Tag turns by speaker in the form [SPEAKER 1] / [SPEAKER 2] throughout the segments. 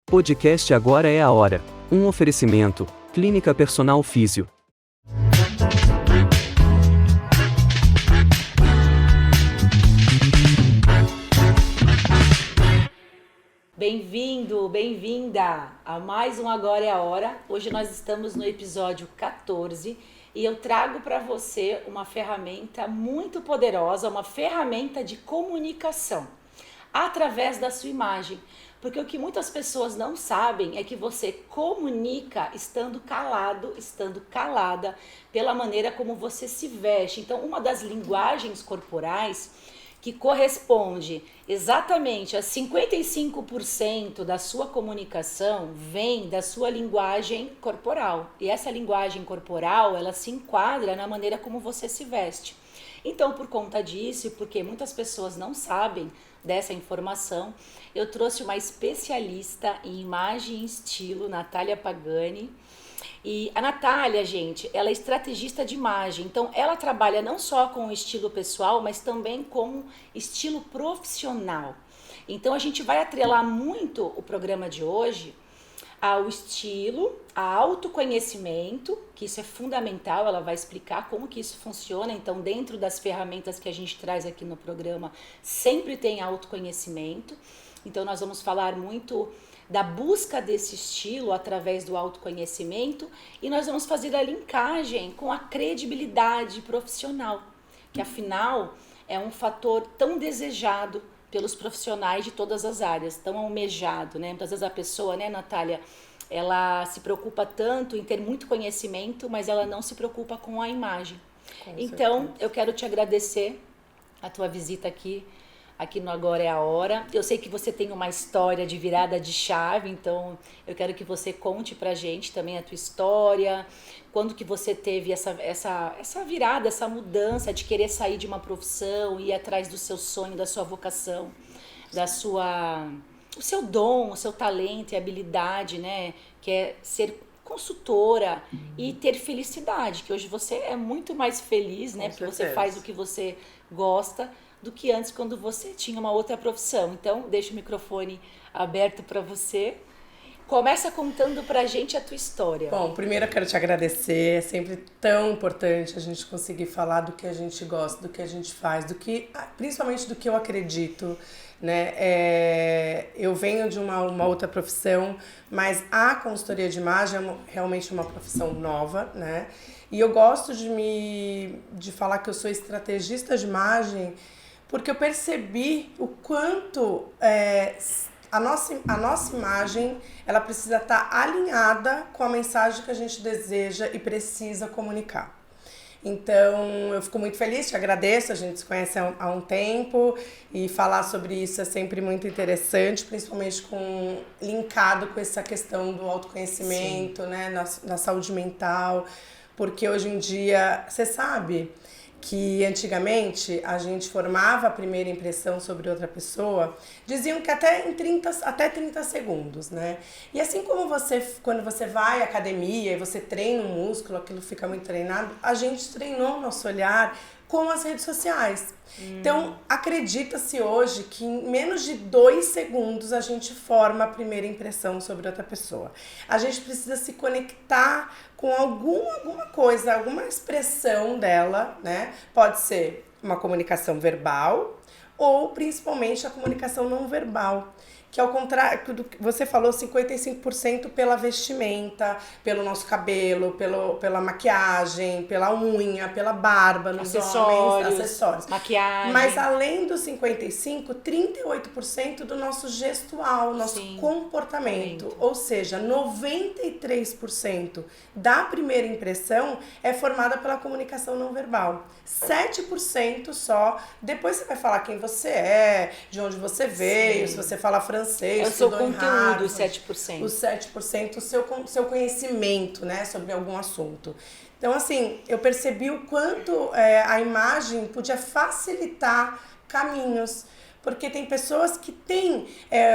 [SPEAKER 1] Podcast Agora é a Hora. Um oferecimento, Clínica Personal Físio.
[SPEAKER 2] Bem-vindo, bem-vinda a mais um Agora é a Hora. Hoje nós estamos no episódio 14 e eu trago para você uma ferramenta muito poderosa, uma ferramenta de comunicação através da sua imagem. Porque o que muitas pessoas não sabem é que você comunica estando calado, estando calada, pela maneira como você se veste. Então, uma das linguagens corporais que corresponde exatamente a 55% da sua comunicação vem da sua linguagem corporal. E essa linguagem corporal, ela se enquadra na maneira como você se veste. Então, por conta disso, e porque muitas pessoas não sabem dessa informação, eu trouxe uma especialista em imagem e estilo, Natália Pagani. E a Natália, gente, ela é estrategista de imagem, então ela trabalha não só com o estilo pessoal, mas também com estilo profissional. Então a gente vai atrelar muito o programa de hoje ao estilo, ao autoconhecimento, que isso é fundamental, ela vai explicar como que isso funciona. Então, dentro das ferramentas que a gente traz aqui no programa, sempre tem autoconhecimento. Então, nós vamos falar muito da busca desse estilo através do autoconhecimento e nós vamos fazer a linkagem com a credibilidade profissional, que afinal é um fator tão desejado pelos profissionais de todas as áreas, tão almejado, né? Muitas vezes a pessoa, né, Natália, ela se preocupa tanto em ter muito conhecimento, mas ela não se preocupa com a imagem. Então, eu quero te agradecer a tua visita aqui no Agora é a Hora. Eu sei que você tem uma história de virada de chave, então eu quero que você conte pra gente também a tua história, quando que você teve essa virada, essa mudança de querer sair de uma profissão, ir atrás do seu sonho, da sua vocação, o seu dom, o seu talento e habilidade, né, que é ser consultora e ter felicidade, que hoje você é muito mais feliz, né, porque você faz o que você gosta, do que antes quando você tinha uma outra profissão. Então, deixa o microfone aberto para você. Começa contando pra gente a tua história.
[SPEAKER 3] Bom, primeiro eu quero te agradecer. É sempre tão importante a gente conseguir falar do que a gente gosta, do que a gente faz, principalmente do que eu acredito, né? Eu venho de uma outra profissão, mas a consultoria de imagem é realmente uma profissão nova, né? E eu gosto de falar que eu sou estrategista de imagem, porque eu percebi o quanto a nossa imagem ela precisa estar alinhada com a mensagem que a gente deseja e precisa comunicar. Então, eu fico muito feliz, te agradeço, a gente se conhece há um tempo e falar sobre isso é sempre muito interessante, principalmente linkado com essa questão do autoconhecimento, né, na saúde mental, porque hoje em dia, você sabe que antigamente a gente formava a primeira impressão sobre outra pessoa, diziam que até 30 segundos, né? E assim como quando você vai à academia e você treina um músculo, aquilo fica muito treinado, a gente treinou nosso olhar com as redes sociais. Então, acredita-se hoje que em menos de 2 segundos a gente forma a primeira impressão sobre outra pessoa. A gente precisa se conectar com alguma coisa, alguma expressão dela, né? Pode ser uma comunicação verbal ou principalmente a comunicação não verbal, que ao contrário do que você falou, 55% pela vestimenta, pelo nosso cabelo, pela maquiagem, pela unha, pela barba, nos homens, acessórios,
[SPEAKER 2] maquiagem.
[SPEAKER 3] Mas além dos 55%, 38% do nosso gestual, nosso comportamento, ou seja, 93% da primeira impressão é formada pela comunicação não verbal. 7% só, depois você vai falar quem você é, de onde você veio, se você fala francês,
[SPEAKER 2] é o seu conteúdo, os 7%.
[SPEAKER 3] Os 7%, o seu conhecimento, né, sobre algum assunto. Então, assim, eu percebi o quanto a imagem podia facilitar caminhos. Porque tem pessoas que têm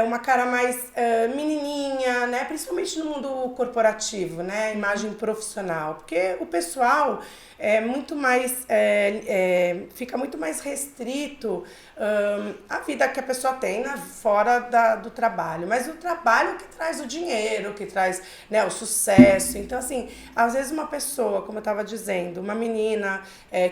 [SPEAKER 3] uma cara mais menininha, né? né? Principalmente no mundo corporativo, né? Imagem profissional. Porque o pessoal é muito mais, fica muito mais restrito a vida que a pessoa tem fora do trabalho. Mas o trabalho que traz o dinheiro, que traz, né, o sucesso. Então, assim, às vezes uma pessoa, como eu estava dizendo, uma menina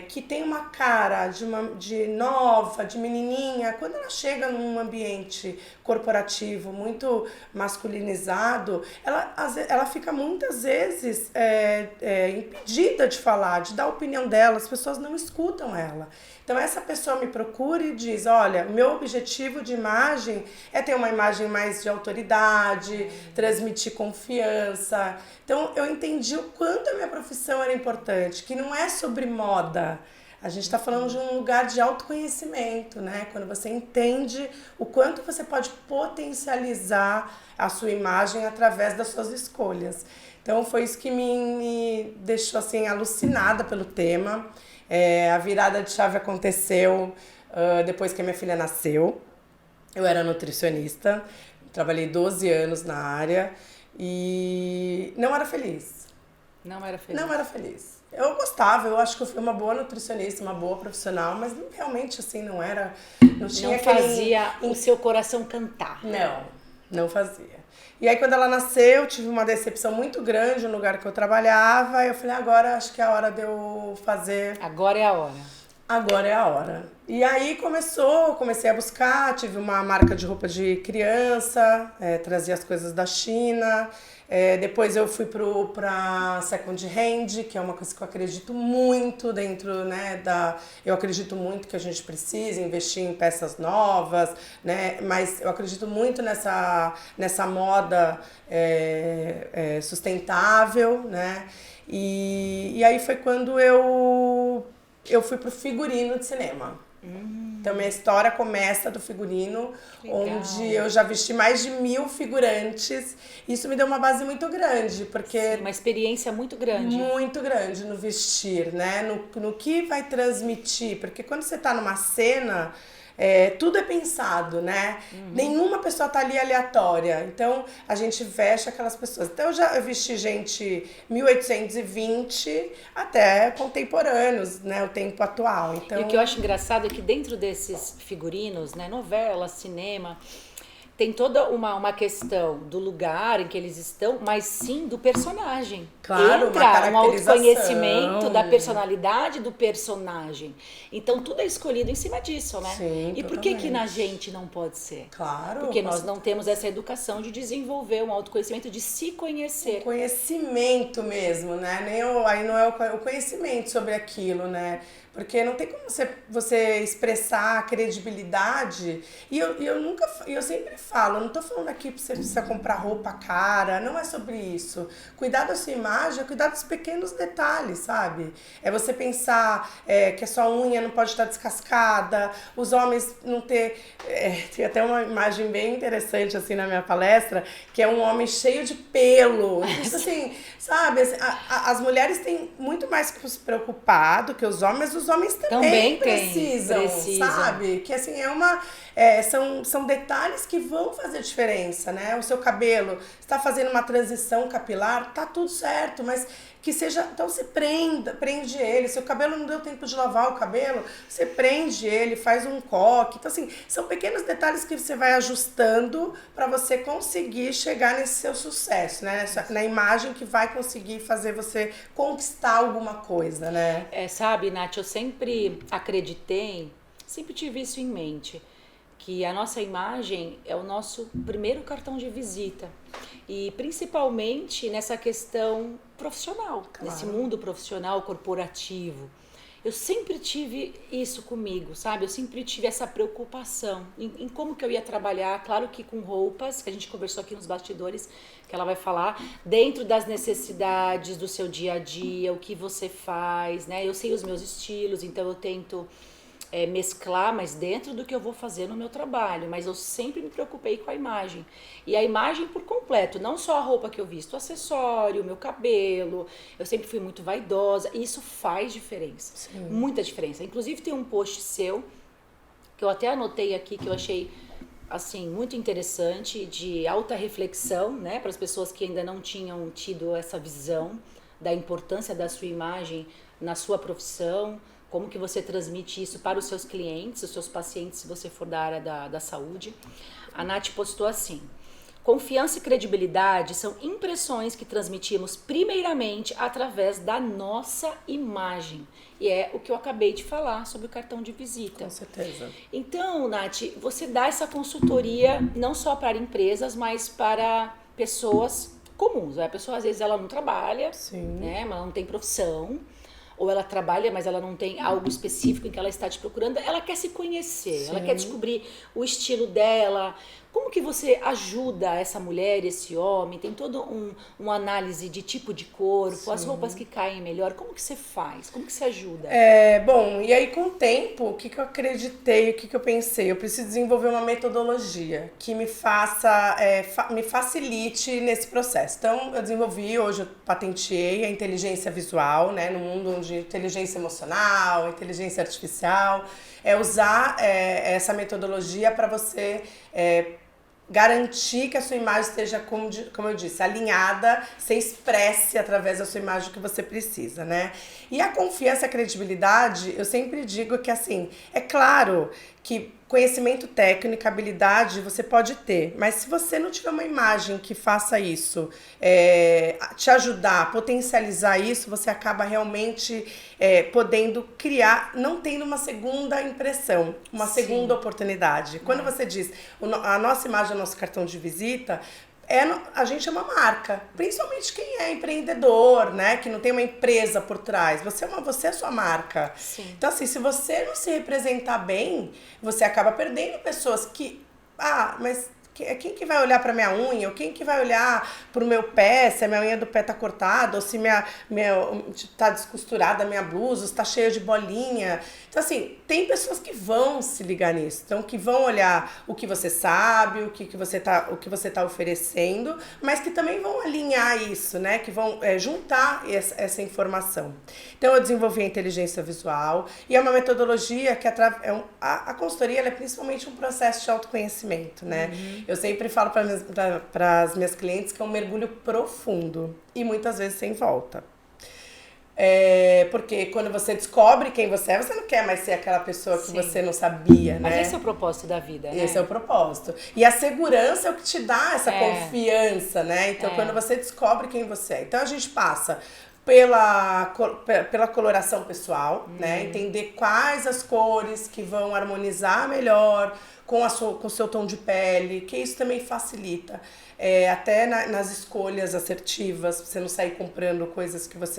[SPEAKER 3] que tem uma cara de nova, de menininha, quando ela chega num ambiente corporativo muito masculinizado, ela fica muitas vezes impedida de falar, de dar a opinião dela, as pessoas não escutam ela. Então essa pessoa me procura e diz, olha, o meu objetivo de imagem é ter uma imagem mais de autoridade, transmitir confiança. Então eu entendi o quanto a minha profissão era importante, que não é sobre moda. A gente está falando de um lugar de autoconhecimento, né? Quando você entende o quanto você pode potencializar a sua imagem através das suas escolhas. Então foi isso que me deixou assim alucinada pelo tema. A virada de chave aconteceu depois que a minha filha nasceu. Eu era nutricionista, trabalhei 12 anos na área e não era feliz.
[SPEAKER 2] Não era feliz?
[SPEAKER 3] Não era feliz. Eu gostava, eu acho que eu fui uma boa nutricionista, uma boa profissional, mas realmente assim não era... Não tinha
[SPEAKER 2] fazia o seu coração cantar.
[SPEAKER 3] Não fazia. E aí quando ela nasceu, tive uma decepção muito grande no lugar que eu trabalhava. Eu falei, agora acho que é a hora de eu fazer...
[SPEAKER 2] Agora é a hora.
[SPEAKER 3] Agora é a hora. E aí comecei a buscar, tive uma marca de roupa de criança, trazia as coisas da China. Depois eu fui para second hand, que é uma coisa que eu acredito muito dentro, né, eu acredito muito que a gente precisa investir em peças novas, né, mas eu acredito muito nessa moda sustentável, né, e aí foi quando eu fui pro figurino de cinema. Então, minha história começa do figurino, onde eu já vesti mais de 1000 figurantes. Isso me deu uma base muito grande, porque...
[SPEAKER 2] Sim, uma experiência muito grande.
[SPEAKER 3] Muito grande no vestir, né? No que vai transmitir. Porque quando você tá numa cena... tudo é pensado, né? Nenhuma pessoa tá ali aleatória. Então, a gente veste aquelas pessoas. Então, eu vesti gente 1820 até contemporâneos, né? O tempo atual. Então...
[SPEAKER 2] E o que eu acho engraçado é que dentro desses figurinos, né? Novela, cinema... Tem toda uma questão do lugar em que eles estão, mas sim do personagem.
[SPEAKER 3] Claro,
[SPEAKER 2] entra um autoconhecimento da personalidade do personagem. Então tudo é escolhido em cima disso, né?
[SPEAKER 3] Sim,
[SPEAKER 2] e por que na gente não pode ser?
[SPEAKER 3] Claro.
[SPEAKER 2] Porque nós não temos essa educação de desenvolver um autoconhecimento, de se conhecer.
[SPEAKER 3] O conhecimento mesmo, né? Aí não é o conhecimento sobre aquilo, né? Porque não tem como você expressar a credibilidade. E eu sempre falo, eu não tô falando aqui pra você precisar comprar roupa cara, não é sobre isso. Cuidar da sua imagem é cuidar dos pequenos detalhes, sabe? É você pensar que a sua unha não pode estar descascada, os homens não ter... tem até uma imagem bem interessante assim na minha palestra, que é um homem cheio de pelo. Isso assim, sabe? As mulheres têm muito mais que se preocupar do que os homes, mas os homens também precisam, sabe? Que assim, são detalhes que vão fazer diferença, né? O seu cabelo está fazendo uma transição capilar, tá tudo certo, mas que seja... Então você prende ele. Se o cabelo não deu tempo de lavar o cabelo, você prende ele, faz um coque. Então assim, são pequenos detalhes que você vai ajustando para você conseguir chegar nesse seu sucesso, né? Na imagem que vai conseguir fazer você conquistar alguma coisa, né?
[SPEAKER 2] Sabe, Nath, eu sempre acreditei, sempre tive isso em mente, que a nossa imagem é o nosso primeiro cartão de visita. E principalmente nessa questão profissional, nesse mundo profissional corporativo. Eu sempre tive isso comigo, sabe? Eu sempre tive essa preocupação em como que eu ia trabalhar, claro que com roupas, que a gente conversou aqui nos bastidores, que ela vai falar, dentro das necessidades do seu dia a dia, o que você faz, né? Eu sei os meus estilos, então eu tento mesclar, mas dentro do que eu vou fazer no meu trabalho. Mas eu sempre me preocupei com a imagem. E a imagem por completo, não só a roupa que eu visto, o acessório, o meu cabelo. Eu sempre fui muito vaidosa. E isso faz diferença. Sim. Muita diferença. Inclusive tem um post seu, que eu até anotei aqui, que eu achei assim, muito interessante, de alta reflexão, né, para as pessoas que ainda não tinham tido essa visão da importância da sua imagem na sua profissão, como que você transmite isso para os seus clientes, os seus pacientes, se você for da área da saúde. A Nath postou assim: confiança e credibilidade são impressões que transmitimos primeiramente através da nossa imagem. E é o que eu acabei de falar sobre o cartão de visita.
[SPEAKER 3] Com certeza.
[SPEAKER 2] Então, Nath, você dá essa consultoria não só para empresas, mas para pessoas comuns. A pessoa, às vezes, ela não trabalha, né? Ela não tem profissão. Ou ela trabalha, mas ela não tem algo específico em que ela está te procurando. Ela quer se conhecer, ela quer descobrir o estilo dela. Como que você ajuda essa mulher, esse homem? Tem todo uma análise de tipo de corpo, as roupas que caem melhor. Como que você faz? Como que você ajuda?
[SPEAKER 3] Bom, e aí com o tempo, o que eu acreditei, o que eu pensei? Eu preciso desenvolver uma metodologia que me faça, me facilite nesse processo. Então, eu desenvolvi, hoje eu patenteei a inteligência visual, né? No mundo de inteligência emocional, inteligência artificial. Usar essa metodologia para você garantir que a sua imagem esteja, como eu disse, alinhada, se expresse através da sua imagem o que você precisa, né? E a confiança e a credibilidade, eu sempre digo que, assim, é claro que conhecimento técnico, habilidade, você pode ter, mas se você não tiver uma imagem que faça isso, te ajudar, potencializar isso, você acaba realmente podendo criar, não tendo uma segunda impressão, uma segunda oportunidade. Quando você diz, a nossa imagem, o nosso cartão de visita, a gente é uma marca, principalmente quem é empreendedor, né, que não tem uma empresa por trás, você é a sua marca.
[SPEAKER 2] Sim.
[SPEAKER 3] Então, assim, se você não se representar bem, você acaba perdendo pessoas que, mas quem que vai olhar pra minha unha, ou quem que vai olhar pro meu pé, se a minha unha do pé tá cortada, ou se tá descosturada a minha blusa, ou se tá cheia de bolinha. Então, assim, tem pessoas que vão se ligar nisso, então que vão olhar o que você sabe, o que você tá oferecendo, mas que também vão alinhar isso, né? Que vão juntar essa informação. Então, eu desenvolvi a inteligência visual e é uma metodologia que a consultoria ela é principalmente um processo de autoconhecimento, né? Eu sempre falo para as minhas clientes que é um mergulho profundo e muitas vezes sem volta. Porque quando você descobre quem você é, você não quer mais ser aquela pessoa que você não sabia, né?
[SPEAKER 2] Mas esse é o propósito da vida, né?
[SPEAKER 3] Esse é o propósito. E a segurança é o que te dá essa confiança, né? Então, quando você descobre quem você é. Então, a gente passa pela coloração pessoal, né? Entender quais as cores que vão harmonizar melhor com o seu tom de pele, que isso também facilita. Até nas escolhas assertivas, você não sair comprando coisas que às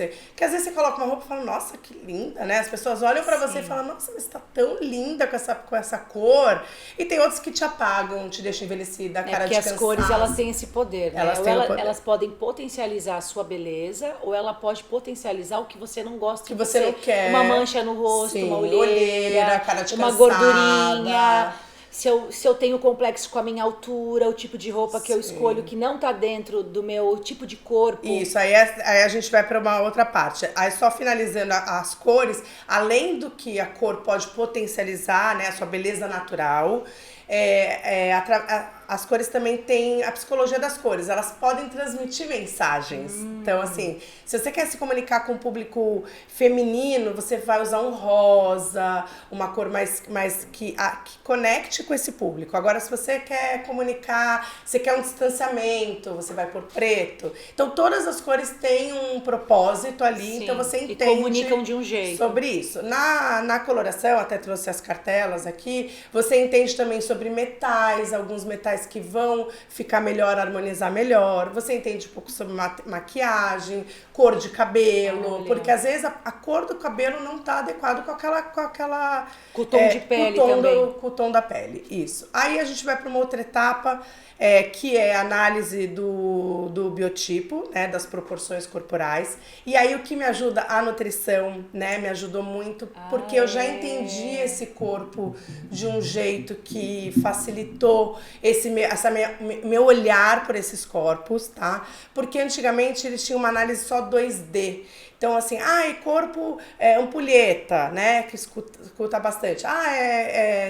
[SPEAKER 3] vezes você coloca uma roupa e fala, nossa, que linda, né? As pessoas olham pra você e falam, nossa, mas você tá tão linda com essa cor. E tem outros que te apagam, te deixam envelhecida, cara de cansado.
[SPEAKER 2] Porque as cores, elas têm esse poder, né? Elas podem potencializar a sua beleza, ou ela pode potencializar o que você não gosta.
[SPEAKER 3] Que você não quer.
[SPEAKER 2] Uma mancha no rosto, uma olheira,
[SPEAKER 3] cara de
[SPEAKER 2] uma
[SPEAKER 3] cansada.
[SPEAKER 2] gordurinha. Se eu tenho complexo com a minha altura, o tipo de roupa que eu escolho que não tá dentro do meu tipo de corpo.
[SPEAKER 3] Isso, aí a gente vai para uma outra parte. Aí só finalizando as cores, além do que a cor pode potencializar, né, a sua beleza natural, as cores também têm a psicologia das cores, elas podem transmitir mensagens. Então, assim, se você quer se comunicar com o público feminino, você vai usar um rosa, uma cor mais que conecte com esse público. Agora, se você quer comunicar, você quer um distanciamento, você vai por preto. Então, todas as cores têm um propósito ali, então você entende.
[SPEAKER 2] E comunicam de um jeito.
[SPEAKER 3] Sobre isso. Na coloração, até trouxe as cartelas aqui, você entende também sobre metais, alguns metais que vão ficar melhor, harmonizar melhor. Você entende um pouco sobre maquiagem, cor de cabelo, porque às vezes a cor do cabelo não tá adequado com aquela
[SPEAKER 2] com o tom de pele também.
[SPEAKER 3] Com o tom da pele, isso. Aí a gente vai para uma outra etapa, que é a análise do biotipo, né, das proporções corporais. E aí o que me ajuda? A nutrição, né, me ajudou muito, porque eu já entendi esse corpo de um jeito que facilitou esse meu olhar por esses corpos, tá? Porque antigamente eles tinham uma análise só 2D. Então, assim, corpo ampulheta, né? Que escuta bastante.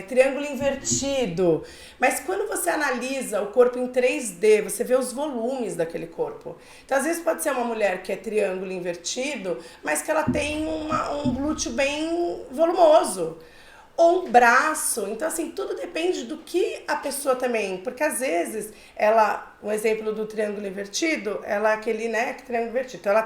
[SPEAKER 3] Triângulo invertido. Mas quando você analisa o corpo em 3D, você vê os volumes daquele corpo. Então, às vezes pode ser uma mulher que é triângulo invertido, mas que ela tem um glúteo bem volumoso. Ou um braço. Então, assim, tudo depende do que a pessoa também... Porque, às vezes, um exemplo do triângulo invertido, ela é aquele, né, triângulo invertido. Então, ela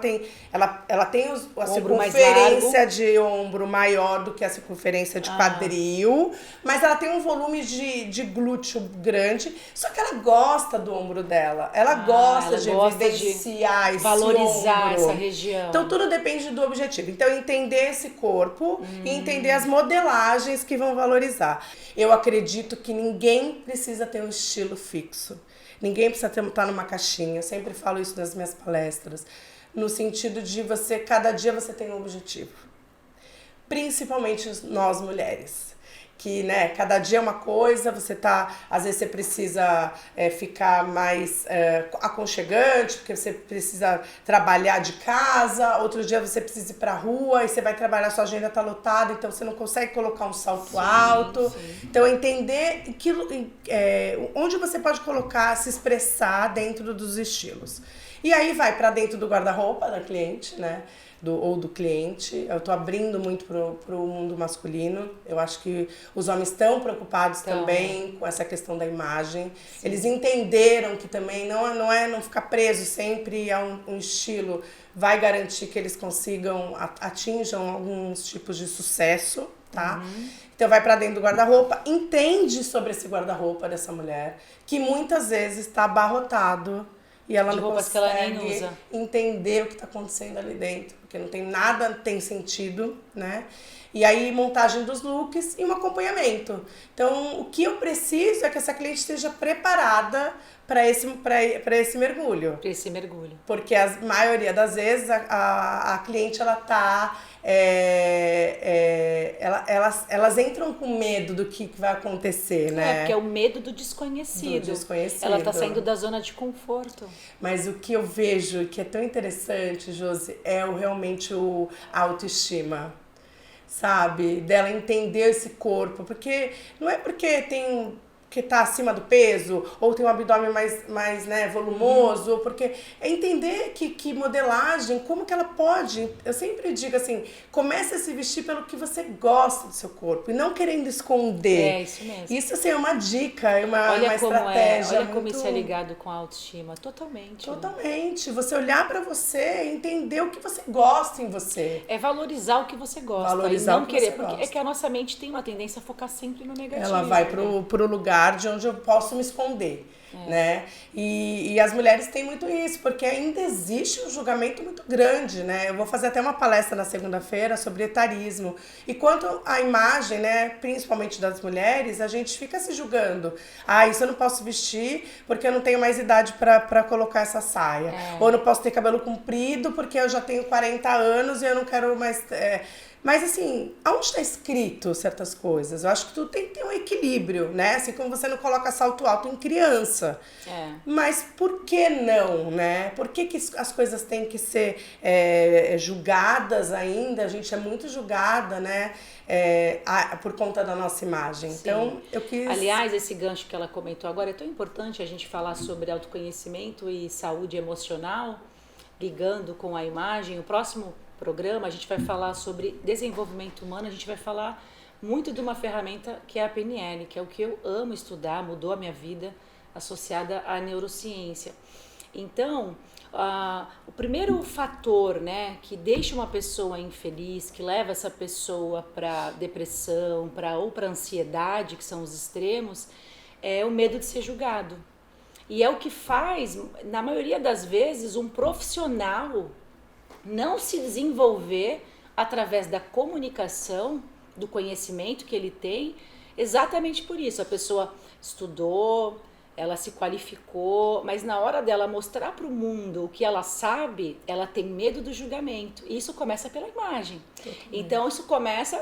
[SPEAKER 3] tem a circunferência de ombro maior do que a circunferência de quadril, mas ela tem um volume de glúteo grande, só que ela gosta do ombro dela. Ela gosta de evidenciar esse
[SPEAKER 2] valorizar
[SPEAKER 3] ombro.
[SPEAKER 2] essa região.
[SPEAKER 3] Então, tudo depende do objetivo. Então, entender esse corpo e entender as modelagens que vão valorizar. Eu acredito que ninguém precisa ter um estilo fixo. Ninguém precisa estar numa caixinha. Eu sempre falo isso nas minhas palestras. No sentido de cada dia você tem um objetivo. Principalmente nós mulheres. Que, né, cada dia é uma coisa, às vezes você precisa ficar mais aconchegante, porque você precisa trabalhar de casa, outro dia você precisa ir pra rua e você vai trabalhar, sua agenda tá lotada, então você não consegue colocar um salto alto. Sim. Então, entender onde você pode colocar, se expressar dentro dos estilos. E aí vai pra dentro do guarda-roupa da cliente, né? Ou do cliente. Eu tô abrindo muito pro mundo masculino. Eu acho que os homens estão preocupados também com essa questão da imagem. Sim. Eles entenderam que também não ficar preso sempre a um estilo vai garantir que eles atinjam alguns tipos de sucesso, tá? Então vai pra dentro do guarda-roupa, entende sobre esse guarda-roupa dessa mulher, que muitas vezes está abarrotado e ela não consegue entender o que está acontecendo ali dentro, porque nada tem sentido, né? E aí, montagem dos looks e um acompanhamento. Então, o que eu preciso é que essa cliente esteja preparada para esse mergulho.
[SPEAKER 2] Para esse mergulho.
[SPEAKER 3] Porque a maioria das vezes a cliente, ela tá... elas entram com medo do que vai acontecer, né?
[SPEAKER 2] Porque é o medo do desconhecido. Ela tá saindo da zona de conforto.
[SPEAKER 3] Mas o que eu vejo que é tão interessante, Josi, é realmente a autoestima. Sabe? Dela entender esse corpo. Porque não é porque que tá acima do peso, ou tem um abdômen mais né, volumoso, porque é entender que modelagem, como que ela pode, eu sempre digo assim, comece a se vestir pelo que você gosta do seu corpo, e não querendo esconder.
[SPEAKER 2] É, isso mesmo.
[SPEAKER 3] Isso, assim, é uma dica, é uma estratégia.
[SPEAKER 2] Olha como isso é ligado com a autoestima, totalmente.
[SPEAKER 3] Totalmente, você olhar pra você e entender o que você gosta em você.
[SPEAKER 2] É valorizar o que você gosta,
[SPEAKER 3] valorizar
[SPEAKER 2] e não
[SPEAKER 3] o que
[SPEAKER 2] querer,
[SPEAKER 3] você
[SPEAKER 2] porque
[SPEAKER 3] gosta.
[SPEAKER 2] é que a nossa mente tem uma tendência a focar sempre no negativo.
[SPEAKER 3] Ela vai pro lugar de onde eu posso me esconder, né? E as mulheres têm muito isso, porque ainda existe um julgamento muito grande, né? Eu vou fazer até uma palestra na segunda-feira sobre etarismo. E quanto à imagem, né, principalmente das mulheres, a gente fica se julgando. Isso eu não posso vestir porque eu não tenho mais idade para colocar essa saia. Ou eu não posso ter cabelo comprido porque eu já tenho 40 anos e eu não quero mais... Mas, assim, aonde está escrito certas coisas? Eu acho que tudo tem que ter um equilíbrio, né? Assim como você não coloca salto alto em criança. Mas por que não, né? Por que as coisas têm que ser julgadas ainda? A gente é muito julgada, né? Por conta da nossa imagem. Sim. Então, eu quis...
[SPEAKER 2] Aliás, esse gancho que ela comentou agora, é tão importante a gente falar sobre autoconhecimento e saúde emocional, ligando com a imagem. O próximo programa a gente vai falar sobre desenvolvimento humano, a gente vai falar muito de uma ferramenta que é a PNL, que é o que eu amo estudar, mudou a minha vida, associada à neurociência. Então, o primeiro fator, né, que deixa uma pessoa infeliz, que leva essa pessoa para depressão, ou para ansiedade, que são os extremos, é o medo de ser julgado. E é o que faz, na maioria das vezes, um profissional não se desenvolver através da comunicação, do conhecimento que ele tem, exatamente por isso. A pessoa estudou, ela se qualificou, mas na hora dela mostrar para o mundo o que ela sabe, ela tem medo do julgamento. E isso começa pela imagem. Então, isso começa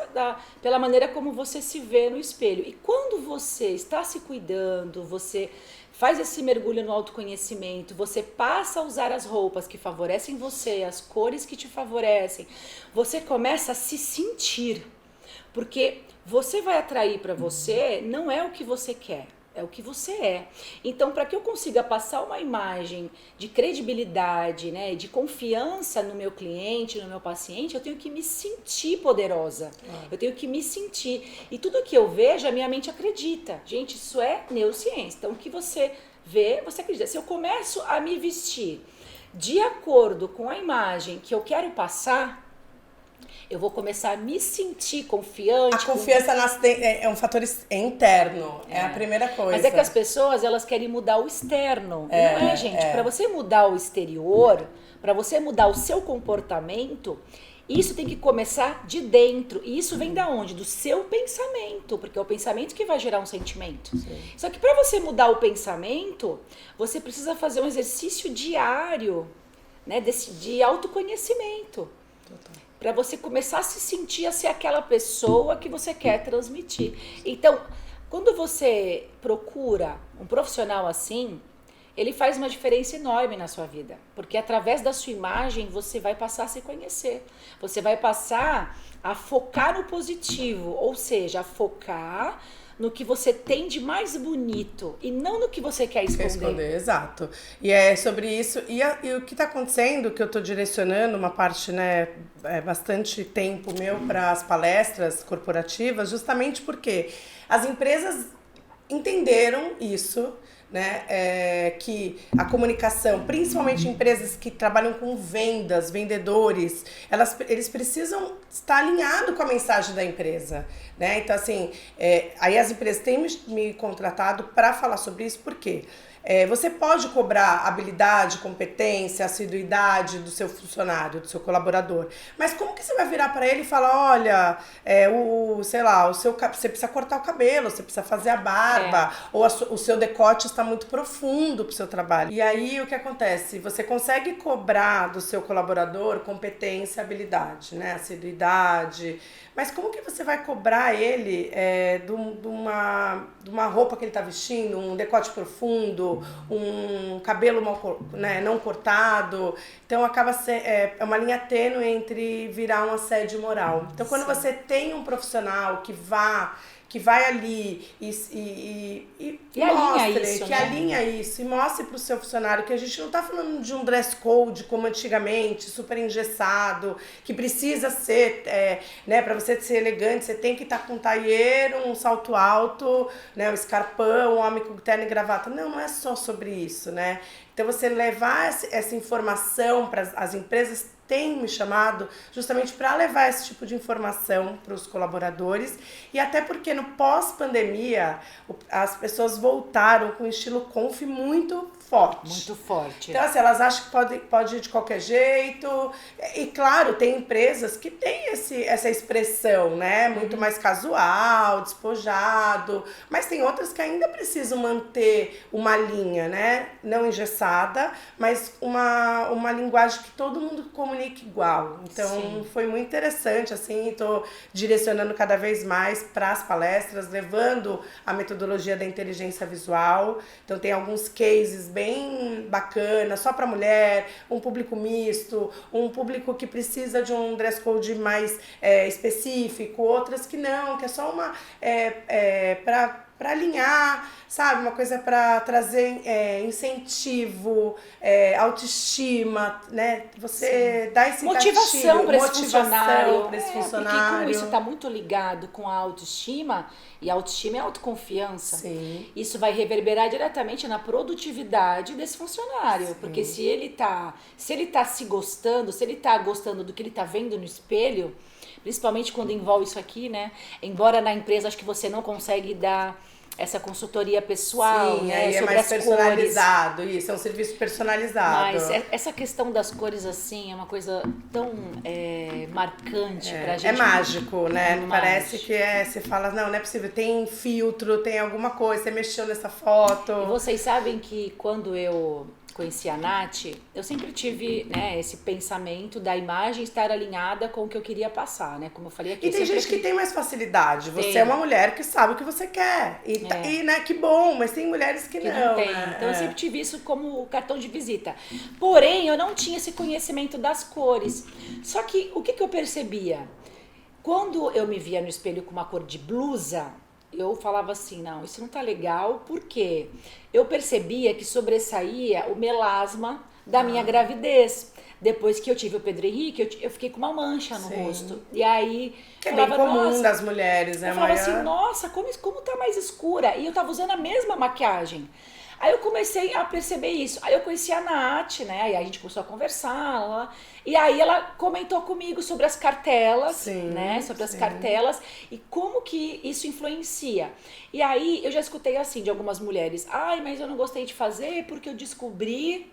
[SPEAKER 2] pela maneira como você se vê no espelho. E quando você está se cuidando, você faz esse mergulho no autoconhecimento, você passa a usar as roupas que favorecem você, as cores que te favorecem, você começa a se sentir. Porque você vai atrair para você, não é o que você quer. É o que você é. Então, para que eu consiga passar uma imagem de credibilidade, né, de confiança no meu cliente, no meu paciente, eu tenho que me sentir poderosa. Eu tenho que me sentir. E tudo que eu vejo, a minha mente acredita. Gente, isso é neurociência. Então, o que você vê, você acredita. Se eu começo a me vestir de acordo com a imagem que eu quero passar, eu vou começar a me sentir confiante.
[SPEAKER 3] A confiança é um fator interno, é a primeira coisa.
[SPEAKER 2] Mas é que as pessoas, elas querem mudar o externo. Não é, gente? Para você mudar o exterior, para você mudar o seu comportamento, isso tem que começar de dentro. E isso vem da onde? Do seu pensamento, porque é o pensamento que vai gerar um sentimento. Sim. Só que para você mudar o pensamento, você precisa fazer um exercício diário, né, de autoconhecimento. Total. Para você começar a se sentir a ser aquela pessoa que você quer transmitir. Então, quando você procura um profissional assim, ele faz uma diferença enorme na sua vida. Porque através da sua imagem, você vai passar a se conhecer. Você vai passar a focar no positivo, ou seja, a focar no que você tem de mais bonito e não no que você quer esconder.
[SPEAKER 3] Exato. E é sobre isso. E o que está acontecendo, que eu estou direcionando uma parte, né, bastante tempo meu para as palestras corporativas, justamente porque as empresas entenderam isso, né, que a comunicação, principalmente empresas que trabalham com vendas, vendedores, eles precisam estar alinhados com a mensagem da empresa, né? Então, assim, aí as empresas têm me contratado para falar sobre isso, por quê? Você pode cobrar habilidade, competência, assiduidade do seu funcionário, do seu colaborador, mas como que você vai virar para ele e falar, olha, você precisa cortar o cabelo, você precisa fazer a barba, ou o seu decote está muito profundo para o seu trabalho. E aí o que acontece? Você consegue cobrar do seu colaborador competência, habilidade, né, assiduidade, mas como que você vai cobrar ele de uma roupa que ele está vestindo, um decote profundo, um cabelo não cortado? Então acaba sendo uma linha tênue entre virar um assédio moral. Então quando você tem um profissional que vai ali e alinha isso e mostre para o seu funcionário que a gente não está falando de um dress code como antigamente, super engessado, que precisa ser, né, para você ser elegante, você tem que estar com um tailleur, um salto alto, né, um escarpão, um homem com terno e gravata. Não é só sobre isso, né? Então você levar essa informação para as empresas, tem me chamado justamente para levar esse tipo de informação para os colaboradores, e até porque no pós-pandemia as pessoas voltaram com um estilo conf muito forte.
[SPEAKER 2] Muito forte.
[SPEAKER 3] Então, assim, elas acham que pode ir de qualquer jeito. E, claro, tem empresas que têm essa expressão, né? Muito mais casual, despojado. Mas tem outras que ainda precisam manter uma linha, né? Não engessada, mas uma linguagem que todo mundo comunique igual. Então, sim, foi muito interessante, assim. Estou direcionando cada vez mais para as palestras, levando a metodologia da inteligência visual. Então, tem alguns cases bem bacana, só para mulher, um público misto, um público que precisa de um dress code mais específico, outras que não, que é só uma para alinhar, sabe? Uma coisa para trazer incentivo, autoestima, né? Você dá esse
[SPEAKER 2] motivação para esse funcionário.
[SPEAKER 3] Porque
[SPEAKER 2] como isso está muito ligado com a autoestima, e a autoestima é autoconfiança.
[SPEAKER 3] Sim.
[SPEAKER 2] Isso vai reverberar diretamente na produtividade desse funcionário. Sim. Porque se ele tá se gostando, se ele tá gostando do que ele tá vendo no espelho, principalmente quando envolve isso aqui, né? Embora na empresa acho que você não consegue dar essa consultoria pessoal,
[SPEAKER 3] Sim,
[SPEAKER 2] né?
[SPEAKER 3] aí é
[SPEAKER 2] Sobre
[SPEAKER 3] mais
[SPEAKER 2] as
[SPEAKER 3] personalizado, isso, é um serviço personalizado.
[SPEAKER 2] Mas essa questão das cores, assim, é uma coisa tão marcante pra gente.
[SPEAKER 3] É mágico, né?
[SPEAKER 2] Mágico.
[SPEAKER 3] Parece que você fala, não é possível, tem filtro, tem alguma coisa, você mexeu nessa foto.
[SPEAKER 2] E vocês sabem que quando eu conheci a Nath, eu sempre tive, né, esse pensamento da imagem estar alinhada com o que eu queria passar, né? Como eu falei aqui.
[SPEAKER 3] E tem gente que tem mais facilidade. Você
[SPEAKER 2] Tem.
[SPEAKER 3] é uma mulher que sabe o que você quer. E né, que bom, mas tem mulheres que não
[SPEAKER 2] tem.
[SPEAKER 3] né?
[SPEAKER 2] Então eu sempre tive isso como cartão de visita. Porém, eu não tinha esse conhecimento das cores. Só que o que eu percebia? Quando eu me via no espelho com uma cor de blusa, eu falava assim, não, isso não tá legal, porque eu percebia que sobressaía o melasma da minha gravidez. Depois que eu tive o Pedro Henrique, eu fiquei com uma mancha no rosto. E aí...
[SPEAKER 3] Que é bem comum das mulheres, né?
[SPEAKER 2] Eu falava assim, nossa, como tá mais escura? E eu tava usando a mesma maquiagem. Aí eu comecei a perceber isso. Aí eu conheci a Nath, né? Aí a gente começou a conversar. E aí ela comentou comigo sobre as cartelas, né? Sobre as cartelas e como que isso influencia. E aí eu já escutei assim de algumas mulheres. Ai, mas eu não gostei de fazer porque eu descobri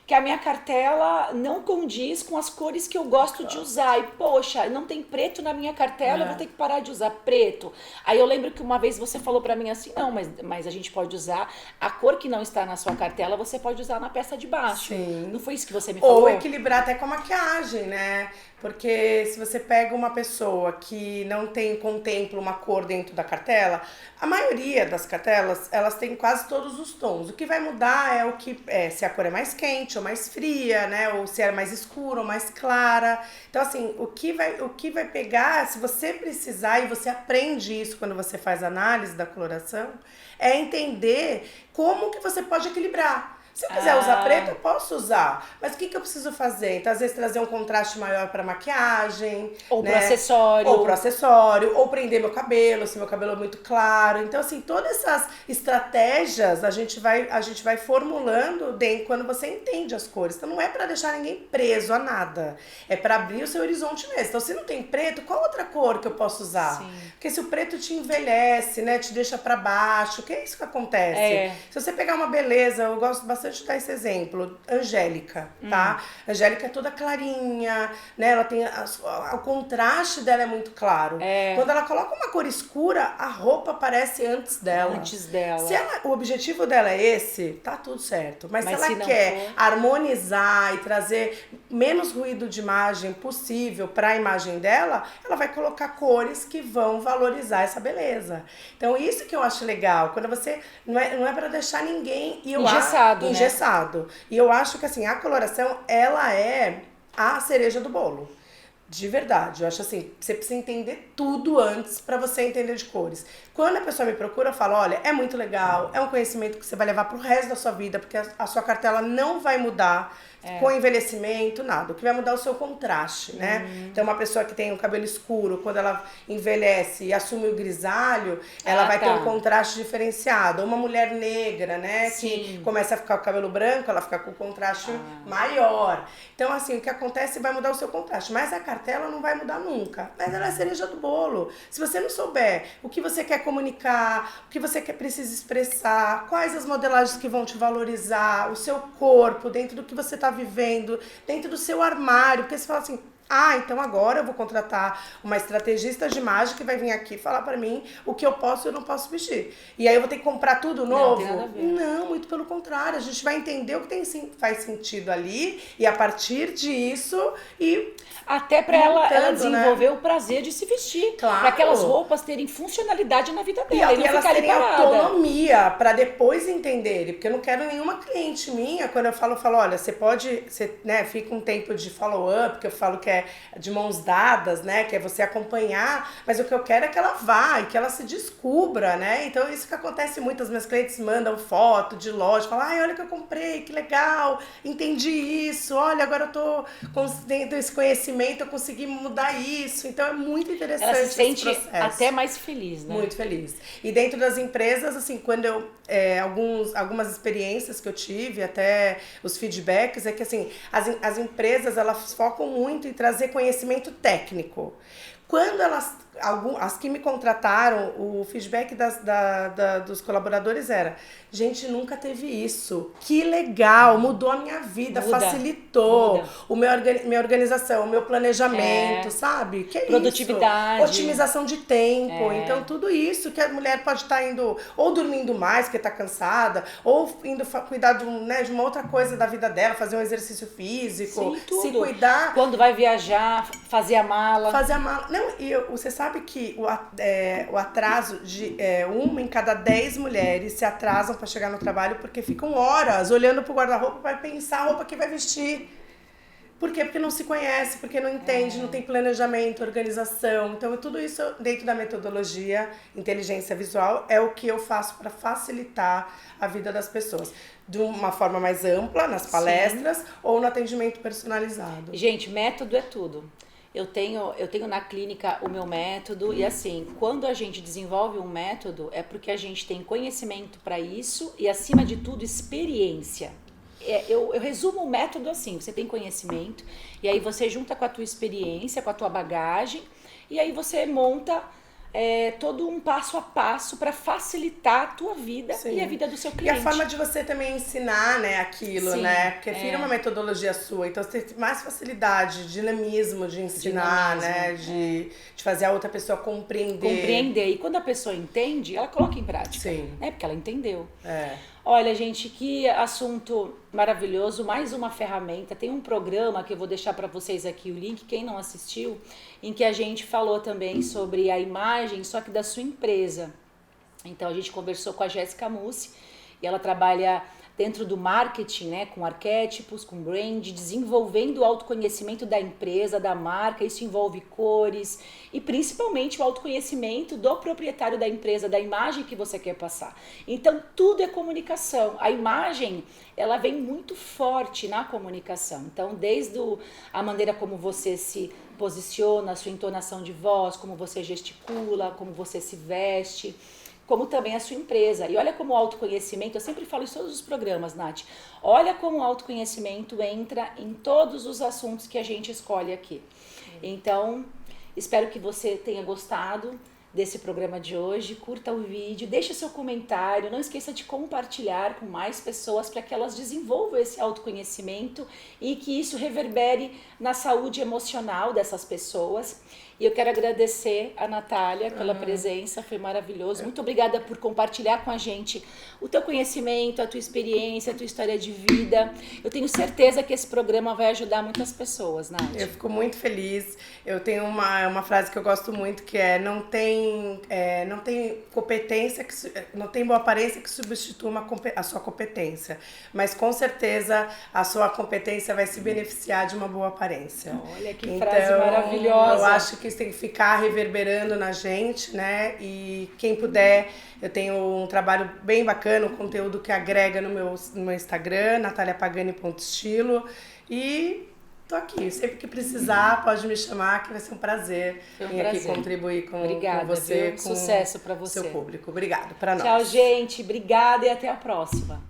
[SPEAKER 2] que a minha cartela não condiz com as cores que eu gosto de usar. E, poxa, não tem preto na minha cartela, eu vou ter que parar de usar preto. Aí eu lembro que uma vez você falou pra mim assim, não, mas a gente pode usar a cor que não está na sua cartela, você pode usar na peça de baixo.
[SPEAKER 3] Sim.
[SPEAKER 2] Não foi isso que você me falou?
[SPEAKER 3] Ou equilibrar até com a maquiagem, né? Porque se você pega uma pessoa que não contempla uma cor dentro da cartela, a maioria das cartelas, elas têm quase todos os tons. O que vai mudar se a cor é mais quente ou mais fria, né? Ou se é mais escura ou mais clara. Então, assim, o que vai pegar, se você precisar, e você aprende isso quando você faz análise da coloração, é entender como que você pode equilibrar. Se eu quiser usar preto, eu posso usar. Mas o que eu preciso fazer? Então, às vezes, trazer um contraste maior para maquiagem.
[SPEAKER 2] Ou
[SPEAKER 3] né?
[SPEAKER 2] pro acessório.
[SPEAKER 3] Ou pro acessório. Ou prender meu cabelo, se meu cabelo é muito claro. Então, assim, todas essas estratégias a gente vai formulando quando você entende as cores. Então, não é para deixar ninguém preso a nada. É para abrir o seu horizonte mesmo. Então, se não tem preto, qual outra cor que eu posso usar? Sim. Porque se o preto te envelhece, né? Te deixa para baixo. Que é isso que acontece? Se você pegar uma beleza, eu gosto bastante de dar esse exemplo, Angélica, tá? Angélica é toda clarinha, né? Ela tem o contraste dela é muito claro. Quando ela coloca uma cor escura, a roupa aparece antes dela. Se o objetivo dela é esse, tá tudo certo. Mas se ela quer harmonizar e trazer menos ruído de imagem possível para a imagem dela, ela vai colocar cores que vão valorizar essa beleza. Então isso que eu acho legal, quando você não é para deixar ninguém engessado. E eu acho que assim, a coloração, ela é a cereja do bolo. De verdade. Eu acho assim, você precisa entender tudo antes pra você entender de cores. Quando a pessoa me procura, eu falo, olha, é muito legal, é um conhecimento que você vai levar pro resto da sua vida, porque a sua cartela não vai mudar com envelhecimento, nada. O que vai mudar é o seu contraste, né? Então, uma pessoa que tem o cabelo escuro, quando ela envelhece e assume o grisalho, ela vai ter um contraste diferenciado. Ou uma mulher negra, né? Que começa a ficar com o cabelo branco, ela fica com o contraste maior. Então, assim, o que acontece vai mudar o seu contraste. Mas a cartela não vai mudar nunca. Mas ela é a cereja do bolo. Se você não souber o que você quer comunicar, o que você precisa expressar, quais as modelagens que vão te valorizar, o seu corpo, dentro do que você está vivendo, dentro do seu armário, porque você fala assim, então agora eu vou contratar uma estrategista de imagem que vai vir aqui falar pra mim o que eu posso e eu não posso vestir. E aí eu vou ter que comprar tudo novo?
[SPEAKER 2] Não, tem nada a ver.
[SPEAKER 3] Não, muito pelo contrário. A gente vai entender o que faz sentido ali e a partir disso
[SPEAKER 2] até pra ela desenvolver o prazer de se vestir.
[SPEAKER 3] Claro.
[SPEAKER 2] Pra aquelas roupas terem funcionalidade na vida dela.
[SPEAKER 3] E elas terem autonomia pra depois entenderem. Porque eu não quero nenhuma cliente minha, quando eu falo, olha, você fica um tempo de follow-up, que eu falo que é de mãos dadas, né? Que é você acompanhar, mas o que eu quero é que ela vá e que ela se descubra, né? Então isso que acontece muito, as minhas clientes mandam foto de loja, falam, olha o que eu comprei, que legal, entendi isso, olha, agora eu tô tendo esse conhecimento, eu consegui mudar isso, então é muito interessante.
[SPEAKER 2] Ela se sente até mais feliz, né?
[SPEAKER 3] Muito feliz. E dentro das empresas, assim, quando eu, algumas experiências que eu tive, até os feedbacks, é que assim, as empresas, elas focam muito em trazer conhecimento técnico. Quando elas as que me contrataram, o feedback dos colaboradores era: gente, nunca teve isso. Que legal, mudou a minha vida, facilitou minha organização, o meu planejamento, sabe? Que é
[SPEAKER 2] produtividade.
[SPEAKER 3] Isso? Otimização de tempo. Então, tudo isso que a mulher pode estar indo, ou dormindo mais, porque está cansada, ou indo cuidar de uma outra coisa da vida dela, fazer um exercício físico, se cuidar.
[SPEAKER 2] Quando vai viajar, fazer a mala.
[SPEAKER 3] Não, e você sabe que o atraso de 1 em cada 10 mulheres se atrasam para chegar no trabalho porque ficam horas olhando pro guarda-roupa para pensar a roupa que vai vestir. Por quê? Porque não se conhece, porque não entende, não tem planejamento, organização. Então, tudo isso dentro da metodologia inteligência visual é o que eu faço para facilitar a vida das pessoas. De uma forma mais ampla, nas palestras, ou no atendimento personalizado.
[SPEAKER 2] Gente, método é tudo. Eu tenho na clínica o meu método e assim, quando a gente desenvolve um método é porque a gente tem conhecimento para isso e, acima de tudo, experiência. Eu resumo o método assim: você tem conhecimento e aí você junta com a tua experiência, com a tua bagagem, e aí você monta todo um passo a passo para facilitar a tua vida e a vida do seu cliente.
[SPEAKER 3] E a forma de você também ensinar, né, aquilo, né? Porque vira uma metodologia sua, então você tem mais facilidade, dinamismo de ensinar, né? De fazer a outra pessoa compreender.
[SPEAKER 2] E quando a pessoa entende, ela coloca em prática.
[SPEAKER 3] Sim.
[SPEAKER 2] Né? Porque ela entendeu. Olha, gente, que assunto maravilhoso, mais uma ferramenta. Tem um programa que eu vou deixar para vocês aqui o link, quem não assistiu, em que a gente falou também sobre a imagem, só que da sua empresa. Então a gente conversou com a Jéssica Mussi e ela trabalha dentro do marketing, né, com arquétipos, com brand, desenvolvendo o autoconhecimento da empresa, da marca. Isso envolve cores e principalmente o autoconhecimento do proprietário da empresa, da imagem que você quer passar. Então tudo é comunicação. A imagem, ela vem muito forte na comunicação. Então desde a maneira como você se posiciona, a sua entonação de voz, como você gesticula, como você se veste, como também a sua empresa. E olha como o autoconhecimento, eu sempre falo isso em todos os programas, Nath, olha como o autoconhecimento entra em todos os assuntos que a gente escolhe aqui. Então, espero que você tenha gostado desse programa de hoje, curta o vídeo, deixe seu comentário, não esqueça de compartilhar com mais pessoas para que elas desenvolvam esse autoconhecimento e que isso reverbere na saúde emocional dessas pessoas. E eu quero agradecer a Natália pela presença, foi maravilhoso. Muito obrigada por compartilhar com a gente o teu conhecimento, a tua experiência, a tua história de vida. Eu tenho certeza que esse programa vai ajudar muitas pessoas, Nath.
[SPEAKER 3] Eu fico muito feliz. Eu tenho uma frase que eu gosto muito, que é: não tem competência, não tem boa aparência que substitua a sua competência. Mas com certeza a sua competência vai se beneficiar de uma boa aparência.
[SPEAKER 2] Olha que frase maravilhosa.
[SPEAKER 3] Eu acho que isso tem que ficar reverberando na gente, né? E quem puder, eu tenho um trabalho bem bacana, um conteúdo que agrega no meu Instagram, nataliapagani.estilo. E tô aqui, sempre que precisar, pode me chamar, que vai ser um prazer vir aqui contribuir com você, com
[SPEAKER 2] sucesso para você,
[SPEAKER 3] seu público. Obrigado para nós.
[SPEAKER 2] Tchau, gente. Obrigada e até a próxima.